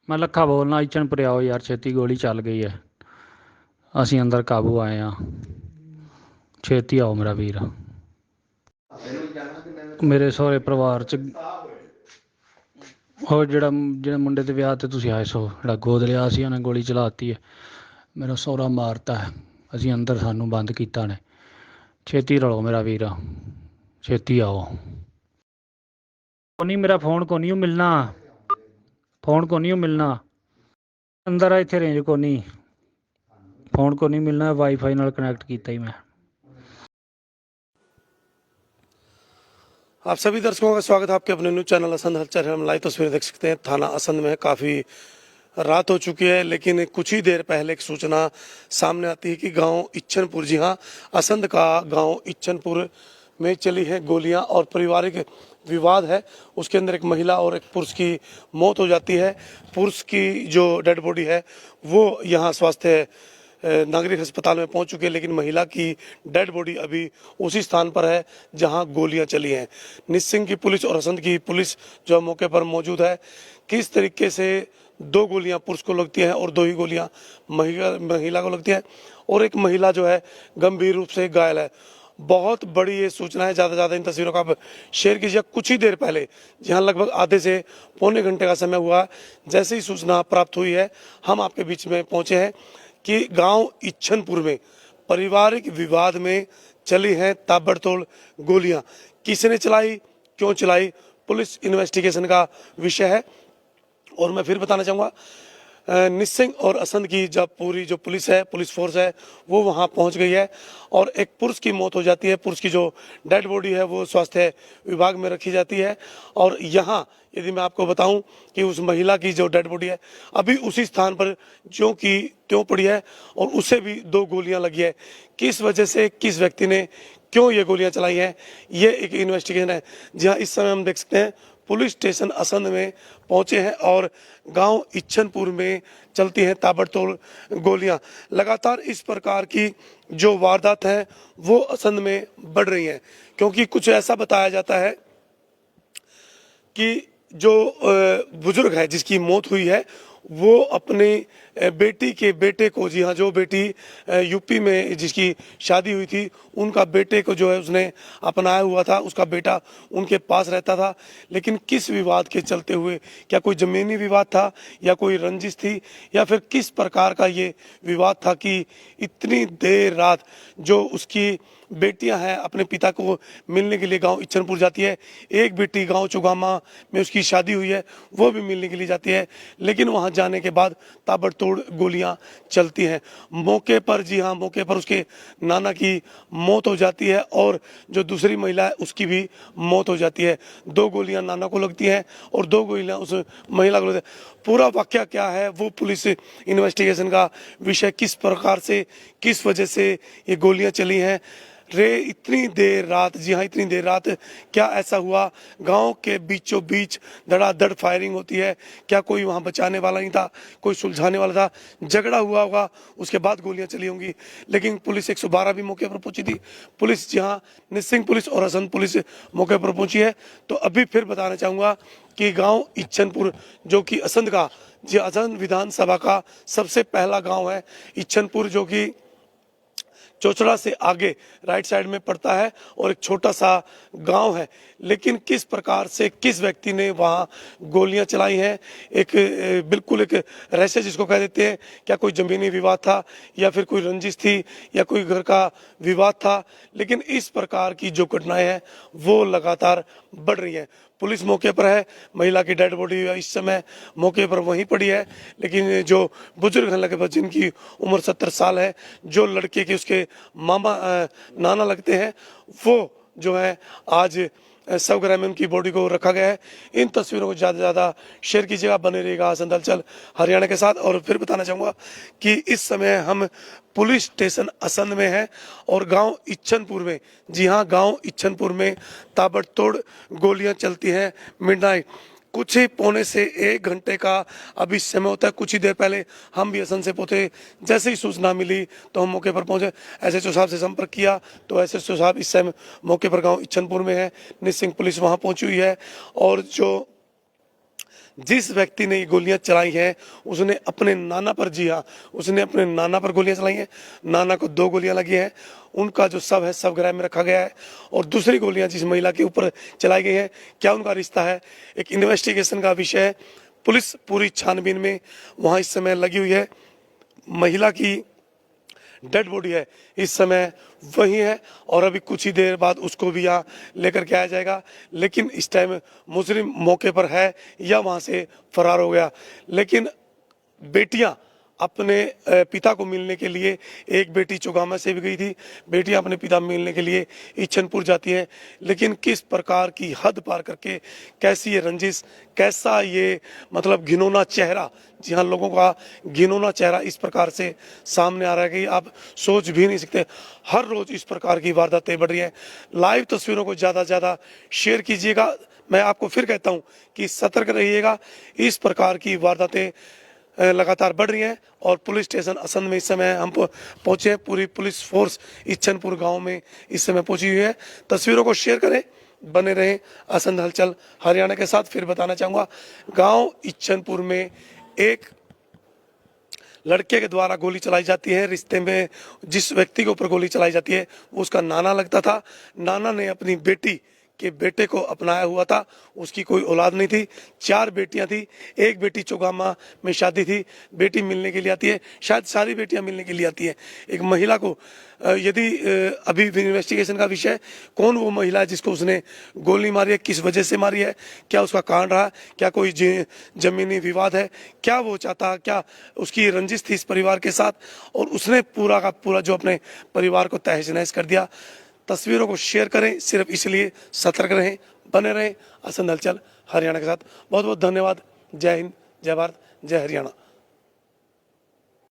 मैं लखा बोलना इचनपुर आओ यार, छेती गोली चल गई है। ਅਸੀਂ अंदर काबू आए हाँ, छेती आओ मेरा वीर। मेरे सहुरे परिवार च और ਜਿਹੜੇ ਮੁੰਡੇ ਦੇ ਵਿਆਹ ਤੇ ਤੁਸੀਂ ਆਏ ਸੋ, ਜਿਹੜਾ ਗੋਦ ਲਿਆ ਸੀ ਉਹਨੇ ਗੋਲੀ ਚਲਾਤੀ ਹੈ, ਮੇਰਾ ਸਹੁਰਾ ਮਾਰਤਾ ਹੈ। ਅਸੀਂ ਅੰਦਰ ਸਾਨੂੰ ਬੰਦ ਕੀਤਾ ਨੇ। ਛੇਤੀ ਰਲੋ ਮੇਰਾ ਵੀਰ, ਛੇਤੀ ਆਓ। ਕੋਨੀ ਮੇਰਾ ਫੋਨ ਕੋਨੀ ਓ ਮਿਲਣਾ, ਫੋਨ ਕੋਨੀ ਓ ਮਿਲਣਾ ਅੰਦਰ ਆ, ਇੱਥੇ ਰੇਂਜ ਕੋਨੀ, ਫੋਨ ਕੋਨੀ मिलना, वाईफाई ਨਾਲ कनैक्ट ਕੀਤਾ ही मैं। आप सभी दर्शकों का स्वागत है आपके अपने न्यूज चैनल असंध हलचल। हम लाइव तस्वीरें देख सकते हैं, थाना असंध में है। काफ़ी रात हो चुकी है, लेकिन कुछ ही देर पहले एक सूचना सामने आती है कि गांव इच्छनपुर, जी हां, असंध का गांव इच्छनपुर में चली है गोलियां और पारिवारिक विवाद है। उसके अंदर एक महिला और एक पुरुष की मौत हो जाती है। पुरुष की जो डेड बॉडी है वो यहाँ स्वास्थ्य नागरिक अस्पताल में पहुंच चुके हैं, लेकिन महिला की डेड बॉडी अभी उसी स्थान पर है जहां गोलियां चली हैं। निस्सिंग की पुलिस और असंध की पुलिस जो मौके पर मौजूद है, किस तरीके से 2 गोलियां पुरुष को लगती हैं और 2 ही गोलियां महिला को लगती है, और एक महिला जो है गंभीर रूप से घायल है। बहुत बड़ी ये सूचना है। ज़्यादा से ज़्यादा इन तस्वीरों का आप शेयर कीजिए। कुछ ही देर पहले, जहाँ लगभग आधे से पौने घंटे का समय हुआ, जैसे ही सूचना प्राप्त हुई है हम आपके बीच में पहुंचे हैं कि गांव इच्छनपुर में पारिवारिक विवाद में चली हैं ताबड़तोड़ गोलियां। किसने चलाई, क्यों चलाई, पुलिस इन्वेस्टिगेशन का विषय है। और मैं फिर बताना चाहूँगा, निस्सिंग और असंध की जब पूरी जो पुलिस है, पुलिस फोर्स है, वो वहाँ पहुँच गई है और एक पुरुष की मौत हो जाती है। पुरुष की जो डेड बॉडी है वो स्वास्थ्य विभाग में रखी जाती है। और यहाँ यदि मैं आपको बताऊं कि उस महिला की जो डेड बॉडी है अभी उसी स्थान पर ज्यों की त्यों पड़ी है, और उसे भी 2 गोलियां लगी है। किस वजह से, किस व्यक्ति ने क्यों ये गोलियां चलाई हैं, ये एक इन्वेस्टिगेशन है। जहाँ इस समय हम देख सकते हैं पुलिस स्टेशन असंध में पहुंचे हैं और गांव इच्छनपुर में चलती हैं ताबड़तोड़ गोलियां। लगातार इस प्रकार की जो वारदात हैं वो असंध में बढ़ रही हैं, क्योंकि कुछ ऐसा बताया जाता है कि जो बुजुर्ग है जिसकी मौत हुई है वो अपने बेटी के बेटे को, जी हाँ, जो बेटी यूपी में जिसकी शादी हुई थी उनका बेटे को जो है उसने अपनाया हुआ था, उसका बेटा उनके पास रहता था। लेकिन किस विवाद के चलते हुए, क्या कोई जमीनी विवाद था या कोई रंजिश थी या फिर किस प्रकार का ये विवाद था कि इतनी देर रात जो उसकी बेटियां हैं अपने पिता को मिलने के लिए गांव इच्छनपुर जाती है। एक बेटी गांव चुगामा में उसकी शादी हुई है, वो भी मिलने के लिए जाती है, लेकिन वहां जाने के बाद ताबड़तोड़ गोलियां चलती हैं मौके पर। जी हाँ, मौके पर उसके नाना की मौत हो जाती है और जो दूसरी महिला है उसकी भी मौत हो जाती है। 2 गोलियां नाना को लगती हैं और 2 गोलियां उस महिला को लगती है। पूरा वाकया क्या है वो पुलिस इन्वेस्टिगेशन का विषय, किस प्रकार से, किस वजह से ये गोलियां चली हैं रे इतनी देर रात। जी हाँ, इतनी देर रात क्या ऐसा हुआ, गांव के बीचों बीच धड़ाधड़ फायरिंग होती है, क्या कोई वहां बचाने वाला नहीं था, कोई सुलझाने वाला था, झगड़ा हुआ होगा, उसके बाद गोलियां चली होंगी। लेकिन पुलिस 112 भी मौके पर पहुंची थी। पुलिस, जहां निस्सिंग पुलिस और असंध पुलिस मौके पर पहुंची है। तो अभी फिर बताना चाहूंगा कि गाँव इच्छनपुर जो कि असंध का, जी असंध विधानसभा का सबसे पहला गाँव है इच्छनपुर, जो कि चोचड़ा से आगे राइट साइड में पड़ता है और एक छोटा सा गांव है। लेकिन किस प्रकार से, किस व्यक्ति ने वहां गोलियां चलाई हैं, एक बिल्कुल एक रहस्य जिसको कह देते हैं, क्या कोई जमीनी विवाद था या फिर कोई रंजिश थी या कोई घर का विवाद था। लेकिन इस प्रकार की जो घटनाएं हैं वो लगातार बढ़ रही हैं। पुलिस मौके पर है, महिला की डेड बॉडी इस समय मौके पर वहीं पड़ी है। लेकिन जो बुजुर्ग हैं लगभग, जिनकी उम्र 70 साल है, जो लड़के के उसके मामा नाना लगते हैं, वो जो है आज स्वगृह में उनकी बॉडी को रखा गया है। इन तस्वीरों को ज़्यादा से ज़्यादा शेयर कीजिएगा, बने रहेगा असंध हलचल हरियाणा के साथ। और फिर बताना चाहूँगा कि इस समय हम पुलिस स्टेशन असंध में है और गांव इच्छनपुर में, जी हाँ, गांव इच्छनपुर में ताबड़तोड़ गोलियां चलती हैं मिडनाइट। कुछ ही पौने से 1 घंटे का अभी समय होता है। कुछ ही देर पहले हम भी असंध से पहुंचे। जैसे ही सूचना मिली तो हम मौके पर पहुंचे, एसएचओ साहब से संपर्क किया तो एसएचओ साहब इस समय मौके पर गांव इच्छनपुर में है, निस्सिंग पुलिस वहां पहुंची हुई है। और जो जिस व्यक्ति ने ये गोलियां चलाई हैं उसने अपने नाना पर, जी हाँ, उसने अपने नाना पर गोलियां चलाई हैं। नाना को 2 गोलियां लगी हैं। उनका जो शव है शवगृह में रखा गया है। और दूसरी गोलियां जिस महिला के ऊपर चलाई गई हैं, क्या उनका रिश्ता है, एक इन्वेस्टिगेशन का विषय है। पुलिस पूरी छानबीन में वहां इस समय लगी हुई है। महिला की डेड बॉडी है इस समय वही है और अभी कुछ ही देर बाद उसको भी यहाँ लेकर के आया जाएगा। लेकिन इस टाइम मुजरिम मौके पर है या वहां से फरार हो गया। लेकिन बेटियां अपने पिता को मिलने के लिए, एक बेटी चौगामा से भी गई थी, बेटियां अपने पिता मिलने के लिए ईचनपुर जाती हैं। लेकिन किस प्रकार की हद पार करके, कैसी ये रंजिश, कैसा ये मतलब घिनौना चेहरा, जी हाँ, लोगों का घिनौना चेहरा इस प्रकार से सामने आ रहा है कि आप सोच भी नहीं सकते। हर रोज इस प्रकार की वारदातें बढ़ रही हैं। लाइव तस्वीरों को ज़्यादा से ज़्यादा शेयर कीजिएगा। मैं आपको फिर कहता हूँ कि सतर्क रहिएगा। इस प्रकार की वारदातें लगातार बढ़ रही हैं। और पुलिस स्टेशन असंध में इस समय हम पहुंचे हैं। पूरी पुलिस फोर्स ईचनपुर गांव में इस समय पहुंची हुई है। तस्वीरों को शेयर करें, बने रहें असंध हलचल हरियाणा के साथ। फिर बताना चाहूँगा, गांव ईचनपुर में एक लड़के के द्वारा गोली चलाई जाती है। रिश्ते में जिस व्यक्ति के ऊपर गोली चलाई जाती है वो उसका नाना लगता था। नाना ने अपनी बेटी के बेटे को अपनाया हुआ था। उसकी कोई औलाद नहीं थी। 4 बेटियां थी। एक बेटी चौगामा में शादी थी। बेटी मिलने के लिए आती है, शायद सारी बेटियां मिलने के लिए आती है। एक महिला को यदि अभी इन्वेस्टिगेशन का विषय, कौन वो महिला है जिसको उसने गोली मारी है, किस वजह से मारी है, क्या उसका कारण रहा, क्या कोई जमीनी विवाद है, क्या वो चाहता, क्या उसकी रंजिश थी इस परिवार के साथ, और उसने पूरा का पूरा जो अपने परिवार को तहस नहस कर दिया। तस्वीरों को शेयर करें सिर्फ इसलिए, सतर्क रहें, बने रहें असंध हलचल हरियाणा के साथ। बहुत बहुत धन्यवाद। जय हिंद, जय भारत, जय हरियाणा।